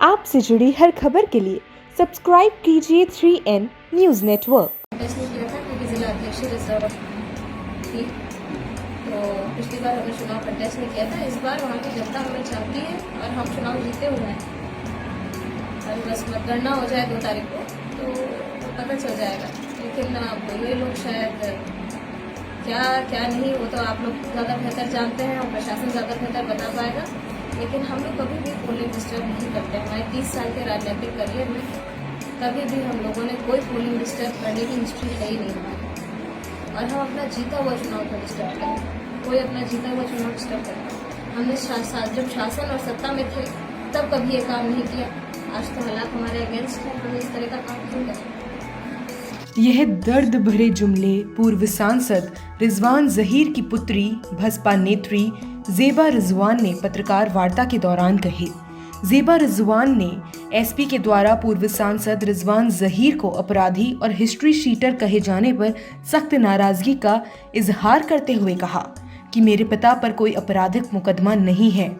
आपसे जुड़ी हर खबर के लिए सब्सक्राइब कीजिए 3N न्यूज़ नेटवर्क। इसने किया था क्योंकि जिला अध्यक्ष रिजर्व थी, तो पिछली बार हमने चुनाव कंटेस्ट में किया था। इस बार वहाँ की जनता हमें चाहती है और हम चुनाव जीते हुए हैं। और बस मतगणना हो जाए 2 तारीख को तो पता चल जाएगा। लेकिन अब ये लोग शायद क्या नहीं, वो तो आप लोग ज़्यादा बेहतर जानते हैं और प्रशासन ज़्यादा बेहतर बता पाएगा। लेकिन हम लोग कभी भी पोलिंग डिस्टर्ब नहीं करते। हमारे 30 साल के राजनीतिक करियर में कभी भी हम लोगों ने कोई पोलिंग डिस्टर्ब करने की हिस्ट्री है ही नहीं हमारी। और हम अपना जीता हुआ चुनाव को डिस्टर्ब करें, कोई अपना जीता हुआ चुनाव डिस्टर्ब करें। हमने जब शासन और सत्ता में थे तब कभी ये काम नहीं किया। आज तो हालात हमारे अगेंस्ट हैं, हम इस तरह का काम क्यों करें। यह दर्द भरे जुमले पूर्व सांसद रिजवान जहीर की पुत्री बसपा नेत्री ज़ेबा रिजवान ने पत्रकार वार्ता के दौरान कहे। ज़ेबा रिजवान ने एसपी के द्वारा पूर्व सांसद रिजवान जहीर को अपराधी और हिस्ट्री शीटर कहे जाने पर सख्त नाराजगी का इजहार करते हुए कहा कि मेरे पिता पर कोई आपराधिक मुकदमा नहीं है।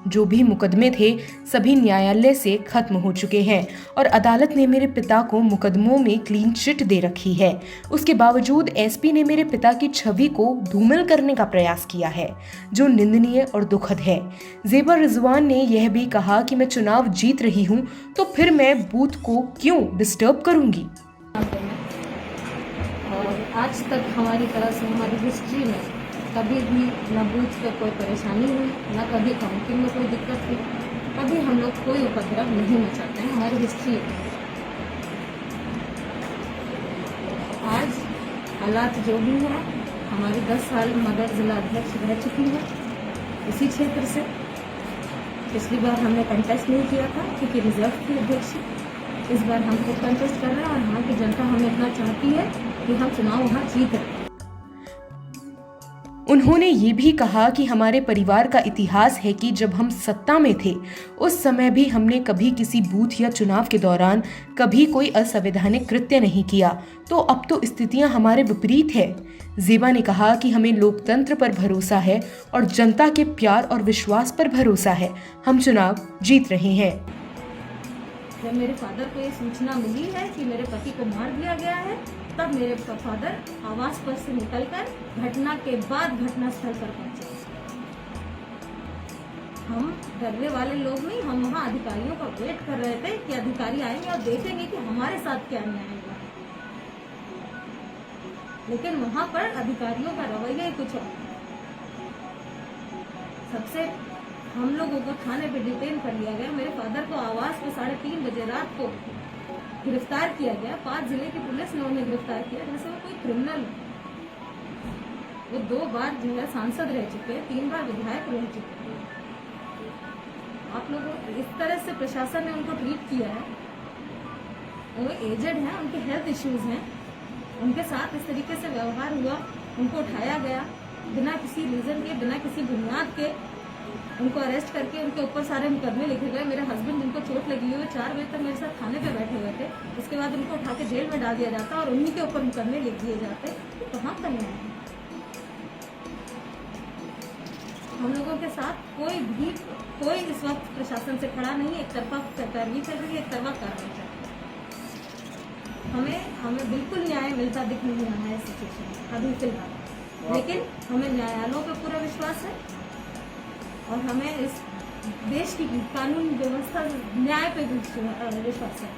जो भी मुकदमे थे सभी न्यायालय से खत्म हो चुके हैं और अदालत ने मेरे पिता को मुकदमों में क्लीन चिट दे रखी है। उसके बावजूद एसपी ने मेरे पिता की छवि को धूमिल करने का प्रयास किया है, जो निंदनीय और दुखद है। ज़ेबा रिजवान ने यह भी कहा कि मैं चुनाव जीत रही हूं, तो फिर मैं बूथ को क्यों डिस्टर्ब करूंगी। और आज तक हमारी तरह से हमारी हिस्ट्री में कभी भी न बूथ पर कोई परेशानी हुई, न कभी काउंटिंग में कोई दिक्कत हुई, कभी हम लोग कोई उपद्रव नहीं मचाते हैं। हमारी हिस्ट्री आज हालात जो भी है, हमारी 10 साल मदर जिला अध्यक्ष रह चुकी है इसी क्षेत्र से। पिछली बार हमने कंटेस्ट नहीं किया था क्योंकि रिजर्व थी अध्यक्ष। इस बार हम खुद कंटेस्ट कर रहे हैं और वहाँ की जनता हमें इतना चाहती है कि हम चुनाव वहाँ जीत रहे हैं। उन्होंने ये भी कहा कि हमारे परिवार का इतिहास है कि जब हम सत्ता में थे उस समय भी हमने कभी किसी बूथ या चुनाव के दौरान कभी कोई असंवैधानिक कृत्य नहीं किया, तो अब तो स्थितियां हमारे विपरीत है। ज़ेबा ने कहा कि हमें लोकतंत्र पर भरोसा है और जनता के प्यार और विश्वास पर भरोसा है। हम चुनाव जीत रहे हैं। जब मेरे फादर को ये सूचना मिली है कि मेरे पति को मार दिया गया है, तब मेरे फादर आवास पर से निकलकर घटना के बाद घटनास्थल पर पहुंचे। हम डरने वाले लोग नहीं, हम वहाँ अधिकारियों का वेट कर रहे थे कि अधिकारी आएंगे और देखेंगे कि हमारे साथ क्या न्याय हुआ। लेकिन वहाँ पर अधिकारियों का रवैया ही कुछ और। सबसे हम लोगों को थाने पे डिटेन कर लिया गया। मेरे फादर को आवास पे 3:30 बजे रात को गिरफ्तार किया गया। 5 जिले की पुलिस ने उन्हें गिरफ्तार किया, जैसे वो कोई क्रिमिनल। वो 2 बार जो है सांसद रह चुके हैं, 3 बार विधायक रह चुके हैं। आप लोगों इस तरह से प्रशासन ने उनको ट्रीट किया है। वो एजेड हैं, उनके हेल्थ इश्यूज हैं, उनके साथ इस तरीके से व्यवहार हुआ। उनको उठाया गया बिना किसी रीजन के, बिना किसी बुनियाद के। उनको अरेस्ट करके उनके ऊपर सारे मुकदमे लिखे गए। मेरे हस्बैंड जिनको चोट लगी हुई है 4 बजे तक मेरे साथ थाने पे बैठे हुए थे। उसके बाद उनको उठा के जेल में डाल दिया जाता और उन्हीं के ऊपर मुकदमे लिख दिए जाते। तो कहाँ का न्याय है? हम लोगों के साथ कोई इस वक्त प्रशासन से खड़ा नहीं है। एक तरफा पैरवी कर रही है, एक तरफा कर रही है। हमें बिल्कुल न्याय मिलता दिख नहीं रहा है इस सिचुएशन में अभी फिलहाल। लेकिन हमें न्यायालयों पर पूरा विश्वास है और हमें इस देश की कानून व्यवस्था न्याय पे विश्वास है।